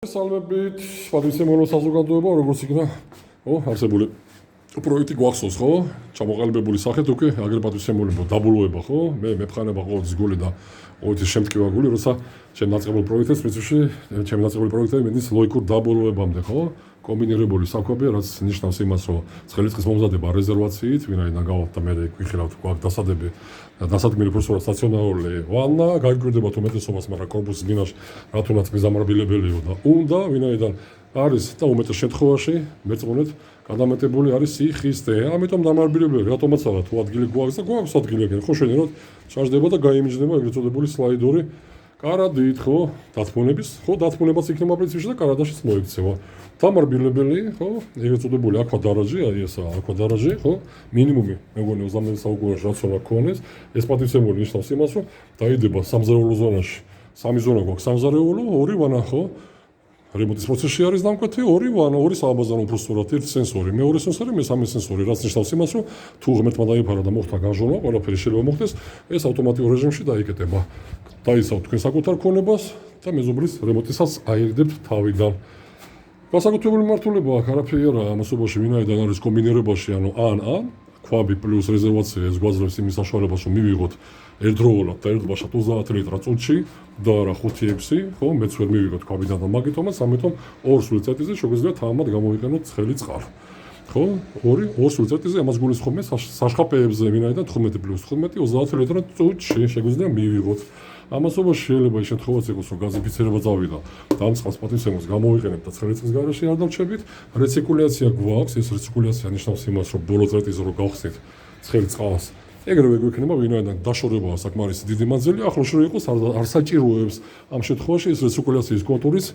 Salvebit, პატრიცემონო საზოგადოება, როგორც იქნა, არსებული პროექტი გვახსოვს, ხო? ჩამოყალიბებული სახით უკვე აგერ პატრიცემონო დაბოლოება, ხო? მე მეფხანება ყოველთვის გული და ყოველთვის შემტკივა გული, როცა ჩემ დაწყებულ პროექტებს მიწუში, ჩემ დაწყებული პროექტები მედის ლოიკურ დაბოლოებამდე, ხო? კომბინირებული საკვებია, რაც ნიშნავს იმას, რომ ცხელიწის მომზადება რეზერვაციით, ვინაიდან გავავთ და მე ვიხილავთ, გვაქვს დასადები, დასადგმელი პროფესორად სტაციონარული ვანნა, გაიკვირდება თუ მეტესობას, მაგრამ კორპუსის მინაშ რა თუნდაც მიზამარბილებელიო და უნდა, ვინაიდან არის და უმეტეს შემთხვევაში მერწმუნეთ გადამეტებული არის სიხისტე. ამიტომ დამარბილებელი, რატომაც არა თუ ადგილი გვაქვს და გვაქვს ადგილი ეგრე, ხო შენეროთ ჩარჯდება და გაიმიჯნება ეგრეთ წოდებული სლაიდური კარადით, ხო? დათმონების, ხო, დათმონებაც იქნება პრინციპში და კარადაშიც მოიქცევა. დამარბილებელი, ხო? ეგრეთ წოდებული აკვადარაჟი, აი ესა აკვადარაჟი, ხო? მინიმუმი, მე მგონი 20 საუკუნეში რაც უნდა ქონდეს, ეს პატრიცემონი ნიშნავს იმას, რომ დაიდება სამზარეულო ზონაში. სამი ზონა გვაქვს სამზარეულო, ორი ვანა, ხო? რემონტის პროცესში არის დამკვეთი, ორი ვანა, ორი სააბაზანო უფრო სწორად, ერთი სენსორი, მეორე სენსორი, მესამე სენსორი, რაც ნიშნავს იმას, რომ თუ ღმერთმა დაიფარა და მოხდა განჟღორვა, ყველაფერი შეიძლება მოხდეს, ეს ავტომატიურ რეჟიმში დაიკეტება. დაისავთ თქვენ საკუთარ ქონებას და მეზობლის რემონტისას აირდებთ თავიდან. გასაკუთრებული მმართველობა აქ არაფერი არა ამასობაში, ვინაიდან არის კომბინირებაში, ანუ ან ქვაბი პლუს რეზერვაცია ეს გვაძლევს იმის საშუალებას, რომ მივიღოთ ერთდროულად და ერთბაშად 30 litre წუთში და არა 5-6, ხო, მეც ვერ მივიღოთ ქვაბიდან და მაგითომაც, ამიტომ ორ სულწეტიზე შეგვიძლია თამამად გამოვიყენოთ ცხელი წყალი. ხო, ორ სულწეტიზე ამას გულისხმობთ საშხაპეებზე, ვინაიდან 15 + 15 30 litre წუთში შეგვიძლია მივიღოთ. ამასობაში შეიძლება ის შემთხვევაც იყოს, რომ გაზიფიცირება წავიდა და ამ წყალს პატრიცემონს გამოვიყენებთ და ცხელი წყლის გარეშე არ დავჩებით. რეციკულაცია გვაქვს, ეს რეციკულაცია ნიშნავს იმას, რომ ბოლო წერტილზე რო გავხსნით ცხელი წყალს, ეგრევე გვექნება, ვინაიდან დაშორებაა საკმარისი დიდი მანძილი, ახლოს რო იყოს არ საჭიროებს ამ შემთხვევაში ეს რეციკულაციის კონტურის,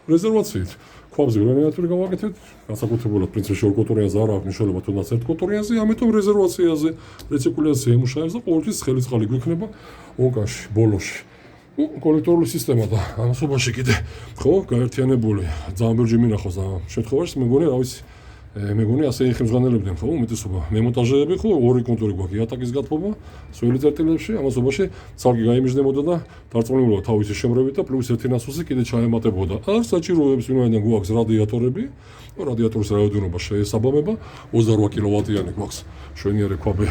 რეზერვაციით. ქვაბზე გრანიტური გავაკეთეთ, განსაკუთრებულად პრინციპში ორ კონტურიანზე არ აქვს მნიშვნელობა, თუნდაც ერთ კონტურიანზე, ამიტომ რეზერვაციაზე რეციკულაცია იმუშავებს და ყოველთვის ცხელი წყალი გვექნება ონკაში, ბოლოში. კოლექტორული სისტემა და ამასობაში კიდე, ხო, გაერთიანებული, ძალიან ბევრი მინახავს ამ შემთხვევაში, მე მგონი, რა ვიცი, მე მგონი ასე იხმზღანელებდნენ, ხო, უმეტესობა მემონტაჟეები, ხო, ორი კონტური გვაქვს, იატაკის გათბობა, სველი წერტილებში, ამასობაში ცალკე გაიმიჯდებოდა და დარწმუნებულად თავისი შემრევით და პლუს ერთი ნასოსი კიდე ჩაემატებოდა. არ საჭიროებს, ვინაიდან გვაქვს რადიატორები, რადიატორის რაოდენობა შეესაბამება, 28 კილოვატიანი გვაქვს შვენიერი ქვაბი,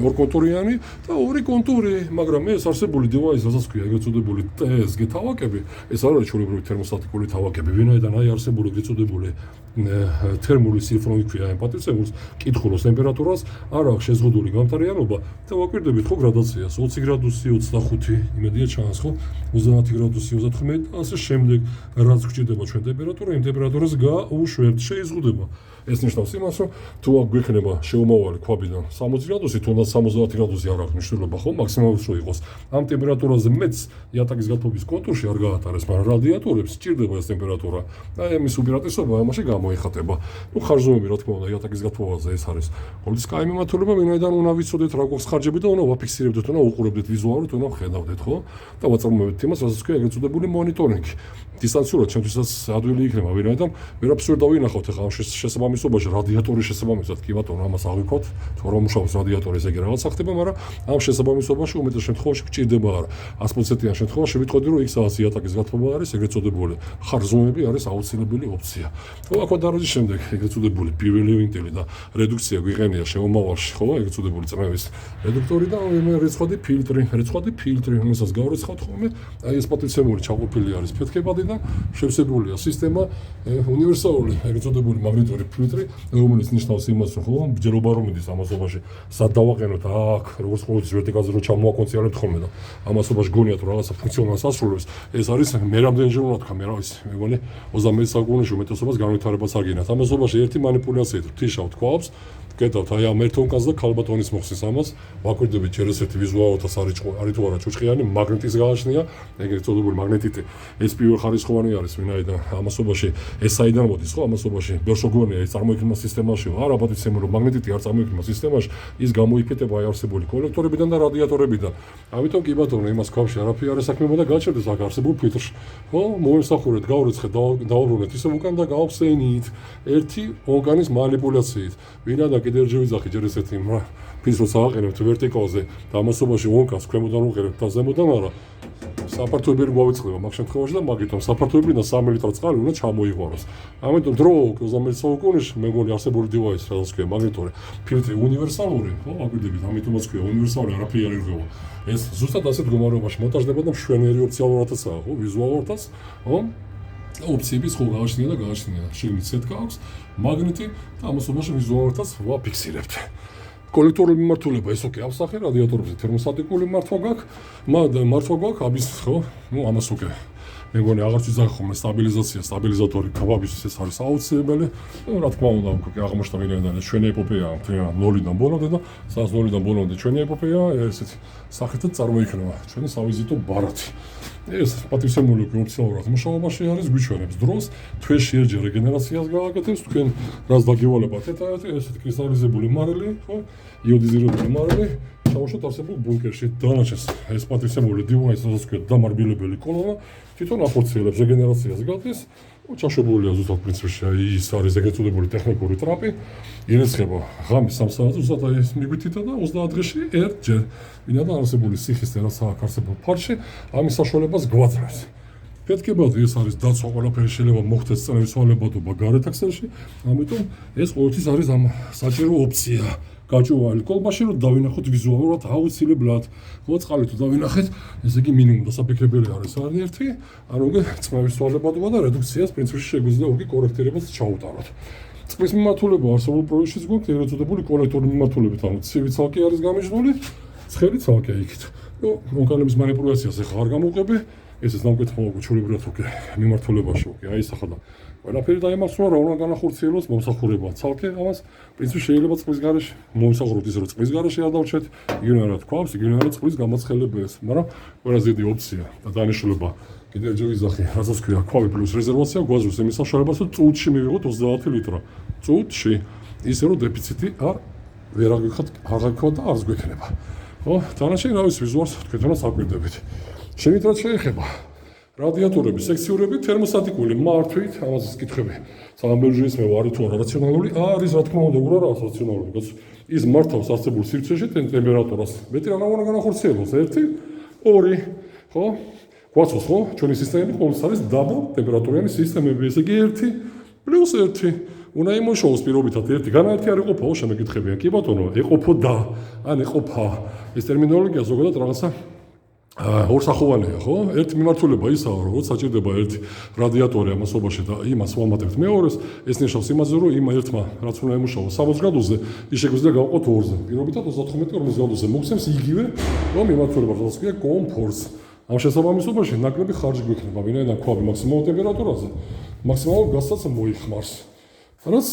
ორ კონტურიანი და ორი კონტური, მაგრამ ეს არსებული დივაისი, რასაც ქვია, ეგრეთ წოდებული TSG თავაკები, ეს არ არის ჩვეულებრივი თერმოსტატიკური თავაკები, ვინაიდან აი არსებული ეგრეთ წოდებული თერმული სიფრონი ქვია ამ პატრიცემონს, კითხულობს ტემპერატურას, არ აქვს შეზღუდული გამტარიანობა და ვაკვირდებით ხო გრადაციას 20 გრადუსი, 25, იმედია ჩანს ხო, 30 გრადუსი, 39 და ასე შემდეგ, რაც გვჭირდება ჩვენ ტემპერატურა, იმ ტემპერატურას გაუშვებთ, შეიზღუდება. ეს ნიშნავს იმას, რომ თუ აქ გვექნება შეუმავალი ქვაბიდან 60 გრადუსი, თუნდაც 70 გრადუსი არ აქვს მნიშვნელობა, ხო, მაქსიმალურს რო იყოს. ამ ტემპერატურაზე მეც იატაკის გათბობის კონტურში არ გაატარეს, მაგრამ რადიატორებს სჭირდება ეს ტემპერატურა. და ამის უპირატესობა ამაში გამოიხატება. ნუ ხარჯები, რა თქმა უნდა, იატაკის გათბობაზე ეს არის. ყოველთვის კაი მიმართულება, ვინაიდან უნდა ვიცოდეთ რა გვაქვს ხარჯები და უნდა ვაფიქსირებდეთ, უნდა უყურებდეთ ვიზუალურად, უნდა ვხედავდეთ, ხო? და ვაწარმოებთ იმას, რასაც ქვია ეგრეთ წოდებული მონიტორინგი. დისტანციურად ჩემთვისაც ადვილი იქნება, ვინაიდან ვერაფერს ვერ დავინახავთ ახლა ამ შესაბამისობაში რადიატორის შესაბამისად, კი ბატონო, ამას ავიქოთ, თუ რომ მუშაობს რადიატორი, ესე იგი რაღაც ხდება, მაგრამ ამ შესაბამისობაში უმეტეს შემთხვევაში გჭირდება არა. 100%-იან შემთხვევაში ვიტყოდი, რომ X-ას იატაკის გათბობა არის, ეგრეთ წოდებული ხარზომები არის აუცილებელი ოპცია. ხო, აკვადარაჟის შემდეგ ეგრეთ წოდებული პირველი ვინტილი და რედუქცია გვიყენია შემომავალში, ხო, ეგრეთ წოდებული წნევის რედუქტორი და რეცხადი ფილტრი, რომელსაც გავრეცხავთ ხოლმე, აი ეს პატრიცემონი ჩაყოფილი არის ფეთქებადი და შევსებულია სისტემა უნივერსალური ეგრეთ წოდებული მაგნიტური ფილტრი, რომელიც ნიშნავს იმას, რომ ხო, მსჯელობა რომ მიდის ამასობაში, სად დავაყენოთ აქ, როგორც ყოველთვის ვერტიკალზე რომ ჩამოაკონციანებთ ხოლმე და ამასობაში გონიათ რომ რაღაცა ფუნქციონალს ასრულებს, ეს არის მე რამდენჯერ უნდა თქვა, მე რა ვიცი, მე მგონი 21 საუკუნეში უმეტესობას განვითარებას აგინათ. ამასობაში ერთი манипуляციით ღვთიშავთ ქვაბს, გეტავთ აი ამ ერთ ონკას და ქალბატონის მოხსის ამას, ვაკვირდებით ჯერ ესეთი ვიზუალურად არის თუ არა ჩუჩხიანი მაგნიტის გააჩნია, ეგრეთ წოდებული მაგნეტიტი, ეს პირველხარისხოვანი არის, ვინაიდან ამასობაში ეს საიდან მოდის, ხო, ამასობაში ბერშოგონია ეს წარმოიქმნა სისტემაში, არა პატრიცემონო მაგნეტიტი არ წარმოიქმნა სისტემაში, ის გამოიფეთება აი არსებული კოლექტორებიდან და რადიატორებიდან. ამიტომ კი ბატონო, იმას ქვაბში არაფერი არ ესაქმება და გაჩერდეს აქ არსებულ ფილტრში. ხო, მოემსახურეთ, გავურეცხეთ, დავაბრუნეთ ისე უკან და გავხსენით ერთი ონკანის манипуляციით. ვინაიდან კიდევ ერთი ვიზახი ჯერ ესეთი ფიცროს ავაყენებთ ვერტიკალზე და ამასობაში ონკას ქვემოდან უყერებთ და ზემოდან არა საფართოებრივი გვავიწყდება მაგ შემთხვევაში და მაგითომ საფართოებრივი 3 ლიტრი წყალი უნდა ჩამოიღვაროს. ამიტომ დრო 21 საუკუნეში მეგონი არსებული დივაისი რაც ქვია მაგნიტორი ფილტრი უნივერსალური ხო აგვიდებით ამიტომაც ქვია უნივერსალური არაფერი არ ირღვევა. ეს ზუსტად ასეთ მდგომარეობაში მონტაჟდება და მშვენიერი ოპციალურადაცაა ხო ვიზუალურადაც ხო ოპციების ხო გააჩნია და გააჩნია შიგნით სეტკა აქვს მაგნიტი და ამასობაში ვიზუალურადაც ვაფიქსირებთ. კოლექტორული მიმართულება ეს ოკეი ავსახე რადიატორებზე თერმოსტატიკური მართვა გაქვს აბის ხო ამას ოკეი მეგონი აღარც ვიზახი ხოლმე სტაბილიზატორი კაბაბის ეს არის აუცილებელი რა თქმა უნდა აღმოჩნდა ვინაიდან ჩვენი ეპოპეა მთლიანად 0-დან ბოლომდე და სადაც 0-დან ბოლომდე ჩვენი ეპოპეა ესეთი სახეთად წარმოიქმნება ჩვენი სავიზიტო ბარათი ეს პატივცემული ოპციალურად მუშაობაში არის გვიჩვენებს დროს თვეში ერჯერ რეგენერაციას გააკეთებს თქვენ რაც დაგივალებათ ესეთი კრისტალიზებული მარილი ხო იოდიზირებული მარილი ჩავუშვათ არსებულ ბუნკერში დანარჩენს ეს პატივცემული დივაისი რასაც ქვია დამარბილებელი კოლონა თვითონ ახორციელებს რეგენერაციას გადის ჩაშვებულია ზუსტად პრინციპში ის არის ეგრეთ წოდებული ტექნიკური ტრაპი ირიცხება ღამის 3 საათზე ზუსტად ეს მიგვითითა და 30 დღეში ერთჯერ ვინაიდან არსებული სიხის რაც აქვს არსებულ ფარში ამის საშუალებას გვაძლევს ფეთქებად ეს არის დაცვა ყველაფერი შეიძლება მოხდეს წლების სვალებადობა გარეთ აქსელში ამიტომ ეს ყოველთვის არის ამ საჭირო ოპცია გაჭვალი კოლბაში რომ დავინახოთ ვიზუალურად აუცილებლად ხო წყალი თუ დავინახეთ ესე იგი მინიმუმ დასაფიქრებელი არის ერთი ანუ წლების სვალებადობა და რედუქციას პრინციპში შეგვიძლია უკვე კორექტირებას ჩაუტაროთ წყლის მიმართულება არსებულ პროექტშიც გვაქვს ეგრეთ წოდებული კოლექტორული მიმართულებით ანუ ცივი ცალკე არის გამიჯნული ცხელი ცალკე იქით ნუ მოქალაქის манипуляციას ახლა არ გამოვყები ეს დამკვეთმოა ჩვეულებრივად უკვე მიმართულებაში უკვე აი ეს ახლა ყველაფერი დაემართვა რა უნდა განახორციელოს მომსახურება ცალკე ამას პრინციპში შეიძლება წყლის გარეშე მომსახუროთ ისე რომ წყლის გარეშე არ დავჩეთ იგივე თქვავს იგივე წყლის გამაცხელებელს მაგრამ ყველაზე დიდი ოპცია და დანიშნულება კიდევ ერთი ვიზახი რასაც ქვია ქვავი პლუს რეზერვაცია გვაძლევს იმის საშუალებას რომ წუთში მივიღოთ 30 ლიტრა წუთში ისე რომ დეფიციტი ვერ აღიქვა და არც გვექნება ხო თანაშენ რავის ვიზუალს თქვენთანაც აკვირდებით შევით რაც შეეხება რადიატორები სექციურები თერმოსტატიკული მართვით ამას კითხები სამბელჟის მე ვარი თუ არა რაციონალური არის რა თქმა უნდა უბრალოდ რაციონალური რაც ის მართავს არსებულ სივრცეში ტემპერატურას მეტი რა უნდა განახორციელოს 1 2 ხო გვაცოს ხო ჩვენი სისტემები ყოველთვის არის დაბალ ტემპერატურიანი სისტემები ესე იგი 1 + 1 უნდა იმუშაოს პირობითად 1 განაერთი არ იყოფაო შემეკითხებიან კი ბატონო ეყოფოდა ან ეყოფა ეს ტერმინოლოგია ზოგადად რაღაცა ორსახოვანია ხო? ერთი მიმართულება ისაა, რომ საჭირდება ერთი რადიატორი ამასობაში და იმას ვამატებთ მეორეს, ეს ნიშნავს იმაზე, რომ იმ ერთმა რაც უნდა ემუშაოს 60 გრადუსზე, ის შეგვიძლია გავყოთ 2-ზე. პირობითად 35-40 გრადუსზე მოგცემს იგივე, რომ მიმართულება რასაც ქვია კომფორტს. ამ შესაბამისობაში ნაკლები ხარჯი გვექნება, ვინაიდან ქვაბი მაქსიმალურ ტემპერატურაზე, მაქსიმალურ გაზსაც მოიხმარს. რაც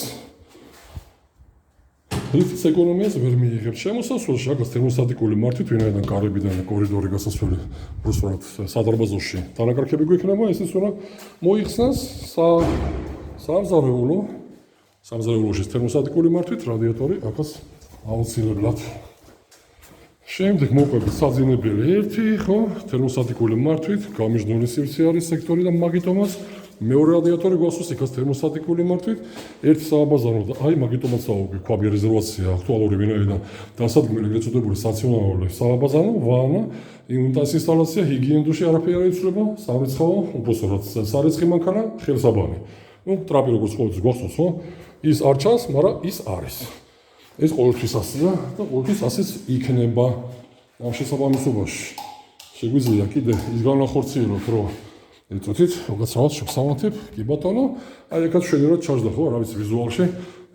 რითიც ეკონომიას ვერ მიიღებს შემოსასვლელში, აქაც თერმოსტატიკული მართვით, ვინაიდან კარებიდან კორიდორი გასასვლელი ბრუსურად სადარბაზოში დანაკარგები გვექნება, ესეც უნდა მოიხსნას სამზარეულოში თერმოსტატიკული მართვით, რადიატორი აქაც აუცილებლად. შემდეგ მოყვებით საძინებელი 1, ხო, თერმოსტატიკული მართვით, გამიჯნული სივრცე არის სექტორი და მაგიტომაც მეორე რადიატორი გვასვოს იქაც თერმოსტატიკული მართვით, ერთი სააბაზანო და აი მაგიტომაც აუგე ქვაბი რეზერვაცია აქტუალური ვინაიდან დასადგმელი ეგრეთ წოდებული სტაციონარული სააბაზანო ვანა იმუნიტას ინსტალაცია ჰიგიენდუში არაფერი არ იცვლება, სამრიცხაო, უბრალოდ სარიცხი მანქანა, ხელსაბანი. ნუ ტრაპი როგორც ყოველთვის გვახსოვს, ხო? ის არ ჩანს, მაგრამ ის არის. ეს ყოველთვის ასეა და ყოველთვის ასეც იქნება ამ შესაბამისობაში. შეგვიძლია კიდე ის განახორციელოთ, რომ იწუთით, როგორც რაღაც შევსამართებ, კი ბატონო, აი ეხლა შენერად ჩარჯდა ხო, რა ვიცი ვიზუალში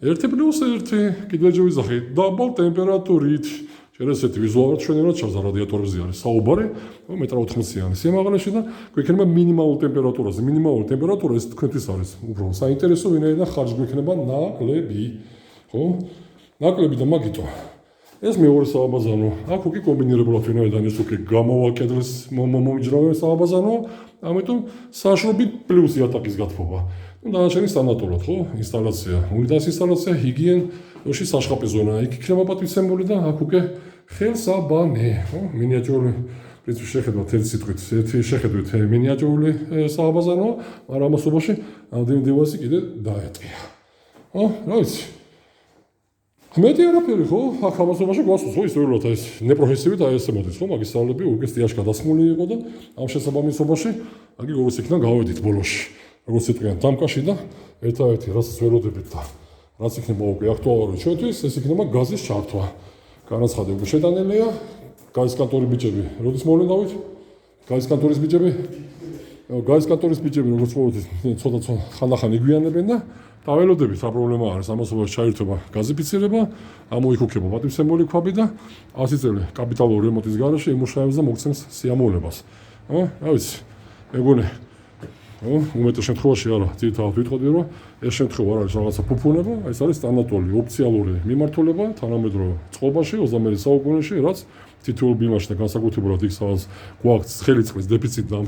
1+1 კიდე ჯევიზახი დაბალ ტემპერატურით. შეიძლება ესეთი ვიზუალურად შენერად ჩარჯდა რადიატორებზე არის საუბარი, 1.80 სიმაღლეში და გვექნება მინიმალურ ტემპერატურაზე. მინიმალური ტემპერატურა ეს თქვენთვის არის უბრალოდ საინტერესო, ვინაიდან ხარჯი გვექნება ნაკლები, ხო? ნაკლები და მაგიტო ეს მეორე სააბაზანო, აქ უკვე კომბინირებულად ვინაიდან ეს უკვე გამოვაკეთეს მომიჯნავე სააბაზანო, ამიტომ საშრობი პლუს იატაკის გათბობა. ნუ დანარჩენი სტანდარტულად, ხო? ინსტალაცია, უნიტას ინსტალაცია, ჰიგიენოში საშხაპი ზონა იქ იქნება პატივცემული და აქ უკვე ხელსაბანი, ხო? მინიატურული პრინციპში შეხედავთ ერთი სიტყვით, ერთი შეხედვით მინიატურული სააბაზანო, მაგრამ ამასობაში ამდენი დივაისი კიდე დაეტყია. ხო? რა ვიცი მეტი არაფერი ხო? აქ ამასობაში გვასწავლეს ხო ისტორიულად ეს ნეპროფესიით აი ესე მოდის ხო? მაგის სწავლები უკვე სტიაში გადასმული იყო და ამ შესაბამისობაში აგი როგორც იქნა გავედით ბოლოში. როგორც იტყვიან დამკაში და ერთადერთი რასაც ველოდებით და რაც იქნება უკვე აქტუალური ჩვენთვის, ეს იქნება გაზის ჩართვა. განაცხადი უკვე შეტანილია. გაზის კანტორის ბიჭები, როდის მოვლენდავით? გაზის კანტორის ბიჭები? გაზის კანტორის ბიჭები როგორც მოვლენდით, ცოტა ხანდახან იგვიანებენ და დაველოდებით რა პრობლემა არის ამასობაში ჩაირთვება გაზიფიცირება, ამოიქუქება პატივცემული ქვაბი და 100 წელი კაპიტალური რემონტის გარეშე იმუშავებს და მოგცემს სიამოვნებას. რა ვიცი, მეგონი უმეტეს შემთხვევაში არა, ძირითადად ვიტყოდი რომ ეს შემთხვევა არ არის რაღაცა ფუფუნება, ეს არის სტანდარტული ოფიციალური მიმართულება თანამედროვე წყობაში 21 საუკუნეში, რაც თითოეულ ბიმაში და განსაკუთრებულად იქ სადაც გვაქვს ხელიწყლის დეფიციტი და ამ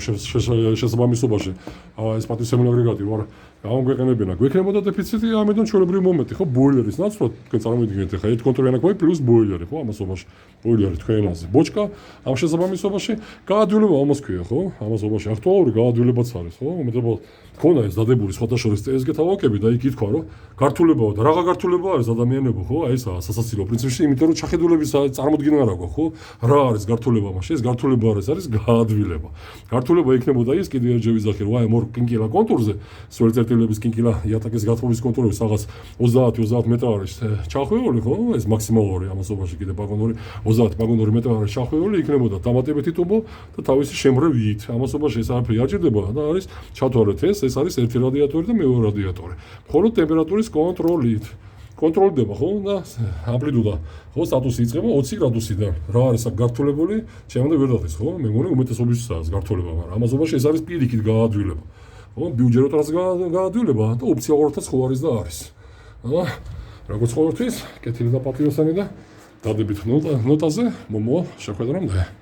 შესაბამისობაში ეს პატივცემული აგრეგატი ვარ გამოგვეყენებინა გვექნებოდა დეფიციტი ამიტომ ჩვეულებრივი მომენტი ხო ბოილერის ნაცვლად თქვენ წარმოვიდგინეთ ახლა ერთ კონტროლიანა გვაქვს პლუს ბოილერი ხო ამასობაში ბოილერი თქვენ ენაზე ბოჭკა ამ შესაბამისობაში გაადვილება ამას ქვია ხო ამასობაში აქტუალური გაადვილებაც არის ხო უმეტებად ქონა ეს დადებული სხვადასხვა წესგე თავაკები და იქ ითქვა რომ გართულებაა და რაღა გართულება არის ადამიანებო ხო აი ესაა სასაცილო პრინციპში იმიტომ რომ ჩახედულების წარმოდგენა არ აქვს ხო რა არის გართულება მაშინ ეს გართულება არის გაადვილება გართულება იქნებოდა ის კიდე ერჯერ ვიზახი რომ აი მორ კინკილა კონტურზე სვერწერტილების კინკილა იატაკის გათხოვის კონტურების რაღაც 30 მეტრ არის ჩახვეული ხო ეს მაქსიმალური ამასობაში კიდე პაგონური 30 პაგონური მეტრი არის ჩახვეული იქნებოდა დამატებითი ტუბო და თავისი შემრევით ამასობაში ეს არაფერი არ ჭირდება და არის ჩათვალეთ ეს არის ერთი რადიატორი და მეორე რადიატორი მხოლოდ ტემპერატურის კონტროლით კონტროლდება ხო და ამპლიტუდა ხო სტატუსი იწყება 20 გრადუსიდან რა არის აქ გართულებული ჩემამდე ვერ დათეს ხო მე მგონი უმეტესობისაა გართულება მაგრამ ამასობაში ეს არის პირიქით გაადვილება ხო ბიუჯეტურად გაადვილება და ოფიციალურადაც ხო არის და არის როგორც ყოველთვის კეთილი და პატიოსანი და დადებით ნოტაზე მომო შეხვედრამდე